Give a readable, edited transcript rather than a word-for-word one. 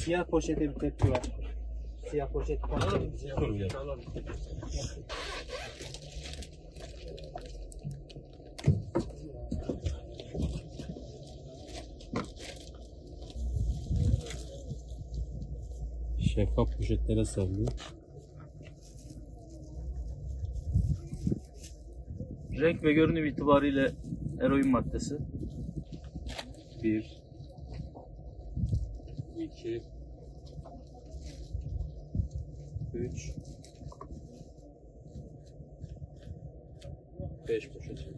Siyah poşete bir tepki var. Siyah poşet kontrolü. Şeffaf poşetlere sarılıyor. Renk ve görünüm itibariyle eroin maddesi. 1 2 3 5 poşet.